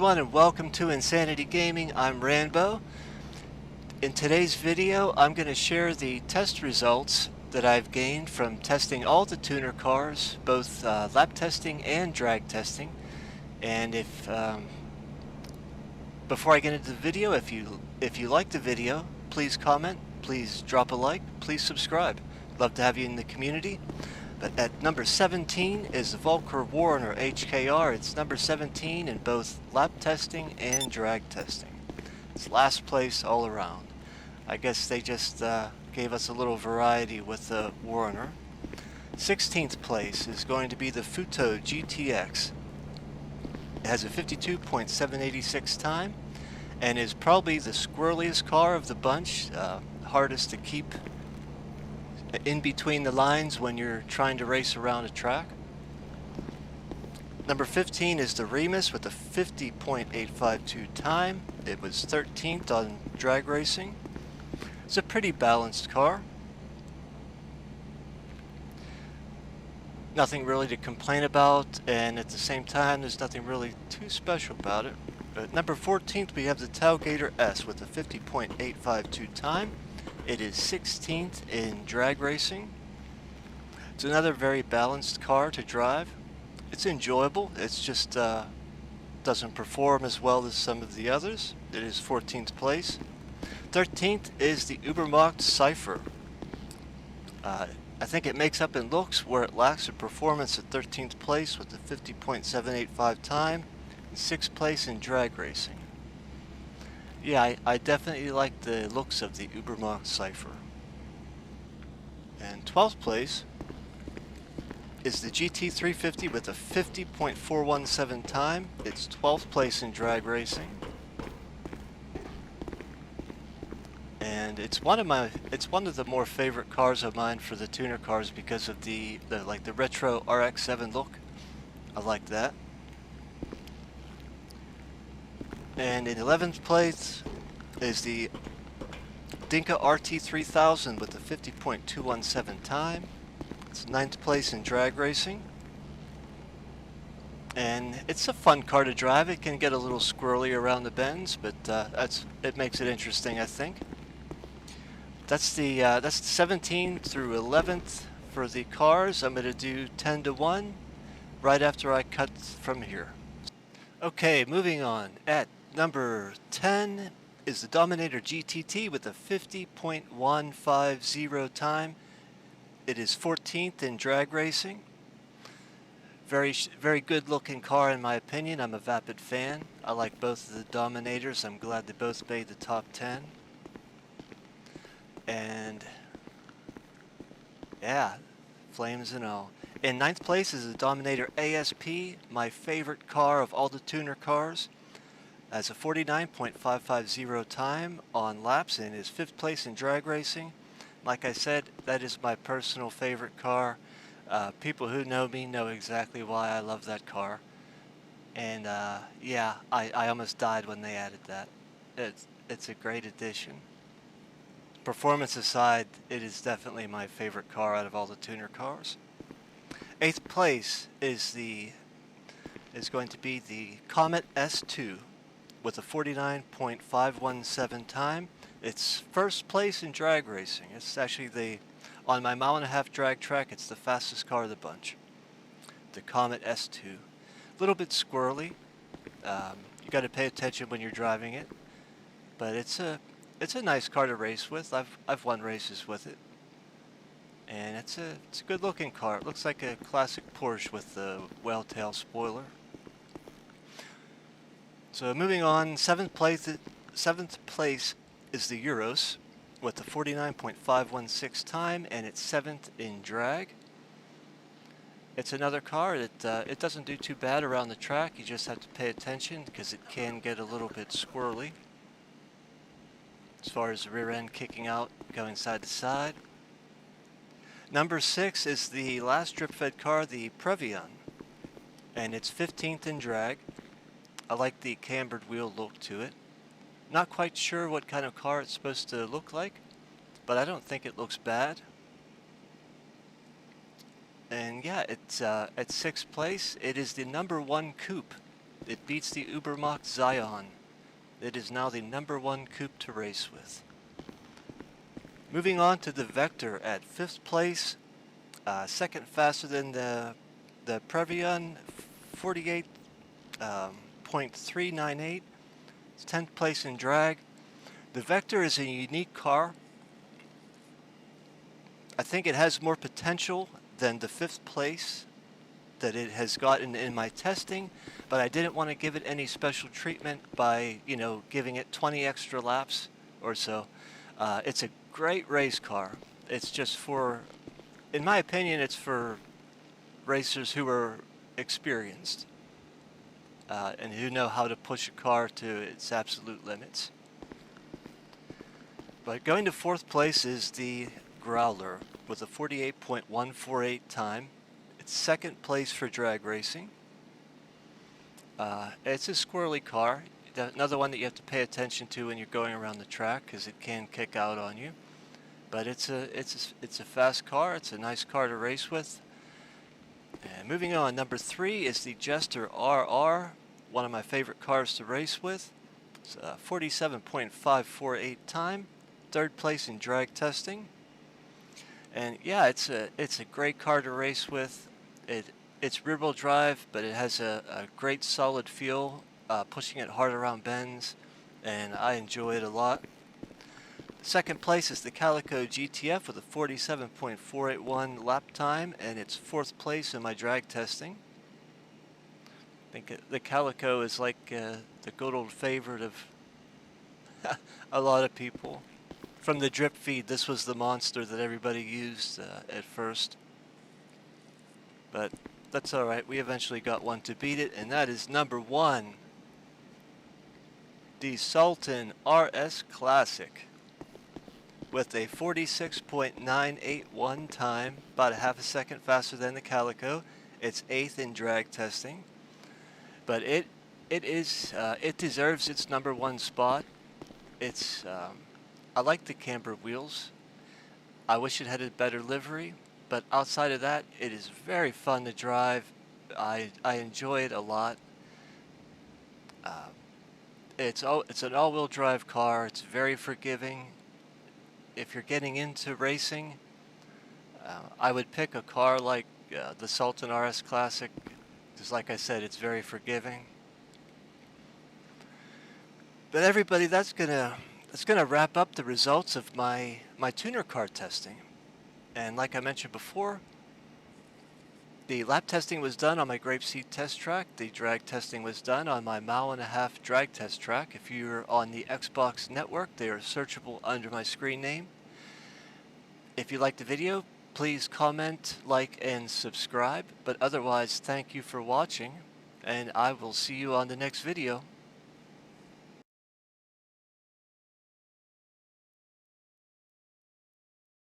everyone, and welcome to Insanity Gaming. I'm Ranbo. In today's video, I'm going to share the test results that I've gained from testing all the tuner cars, both lap testing and drag testing. And before I get into the video, if you like the video, please comment, please drop a like, please subscribe. Love to have you in the community. But at number 17 is the Volker Warner HKR. It's number 17 in both lap testing and drag testing. It's last place all around. I guess they just gave us a little variety with the Warner. 16th place is going to be the Futo Gtx. It has a 52.786 time and is probably the squirreliest car of the bunch, hardest to keep in between the lines when you're trying to race around a track. Number 15 is the Remus with a 50.852 time. It was 13th on drag racing. It's a pretty balanced car. Nothing really to complain about, and at the same time there's nothing really too special about it. At number 14th we have the Tailgater S with a 50.852 time. It is 16th in drag racing. It's another very balanced car to drive. It's enjoyable. It's just doesn't perform as well as some of the others. It is 14th place. 13th is the Ubermacht Cypher. I think it makes up in looks where it lacks in performance at 13th place with the 50.785 time and 6th place in drag racing. Yeah, I definitely like the looks of the Ubermacht Cypher. And 12th place is the GT350 with a 50.417 time. It's 12th place in drag racing. And it's one of the more favorite cars of mine for the tuner cars because of the retro RX-7 look. I like that. And in 11th place is the Dinka RT3000 with a 50.217 time. It's 9th place in drag racing. And it's a fun car to drive. It can get a little squirrely around the bends, but it makes it interesting, I think. That's the 17th through 11th for the cars. I'm going to do 10 to 1 right after I cut from here. Okay, moving on. At number 10 is the Dominator GTT with a 50.150 time. It is 14th in drag racing. Very good looking car in my opinion. I'm a Vapid fan. I like both of the Dominators. I'm glad they both made the top 10. And yeah, flames and all. In 9th place is the Dominator ASP, my favorite car of all the tuner cars. Has a 49.550 time on laps and is 5th place in drag racing. Like I said, that is my personal favorite car. People who know me know exactly why I love that car. And yeah, I almost died when they added that. It's a great addition. Performance aside, it is definitely my favorite car out of all the tuner cars. 8th place is going to be the Comet S2 with a 49.517 time. It's 1st place in drag racing. It's actually on my 1.5-mile drag track, it's the fastest car of the bunch. The Comet S2. A little bit squirrely. You got to pay attention when you're driving it, but it's a nice car to race with. I've won races with it. And it's a good looking car. It looks like a classic Porsche with the whale tail spoiler. So moving on, 7th place is the Euros with a 49.516 time, and it's 7th in drag. It's another car that it doesn't do too bad around the track. You just have to pay attention because it can get a little bit squirrely as far as the rear end kicking out, going side to side. Number 6 is the last drip-fed car, the Previon, and it's 15th in drag. I like the cambered wheel look to it. Not quite sure what kind of car it's supposed to look like, but I don't think it looks bad. And yeah, it's at 6th place. It is the #1 coupe It beats the Ubermacht Zion. It is now the #1 coupe to race with. Moving on to the Vector at 5th place, second faster than the Previon, 48.398. It's 10th place in drag. The Vector is a unique car. I think it has more potential than the 5th place that it has gotten in my testing, but I didn't want to give it any special treatment by, giving it 20 extra laps or so. It's a great race car. It's just in my opinion, it's for racers who are experienced and who know how to push a car to its absolute limits. But going to 4th place is the Growler with a 48.148 time. It's 2nd place for drag racing. It's a squirrely car. Another one that you have to pay attention to when you're going around the track because it can kick out on you. But it's a fast car. It's a nice car to race with. And moving on, number 3 is the Jester Rr, one of my favorite cars to race with. It's 47.548 time, 3rd place in drag testing. And yeah, it's a great car to race with. It's rear-wheel drive, but it has a great solid feel, pushing it hard around bends, and I enjoy it a lot. 2nd place is the Calico Gtf with a 47.481 lap time, and it's 4th place in my drag testing. I think the Calico is like the good old favorite of a lot of people. From the drip feed, this was the monster that everybody used at first. But that's alright, we eventually got one to beat it, and that is number 1. The Sultan RS Classic with a 46.981 time, about a half a second faster than the Calico. It's 8th in drag testing. But it deserves its number 1 spot. I like the camber wheels. I wish it had a better livery, but outside of that, it is very fun to drive. I enjoy it a lot. It's an all-wheel drive car. It's very forgiving. If you're getting into racing, I would pick a car like the Sultan RS Classic, because like I said, it's very forgiving. But everybody, that's gonna wrap up the results of my tuner car testing. And like I mentioned before, the lap testing was done on my grapeseed test track. The drag testing was done on my 1.5 mile drag test track. If you're on the Xbox network, they are searchable under my screen name. If you liked the video, please comment, like, and subscribe. But otherwise, thank you for watching, and I will see you on the next video.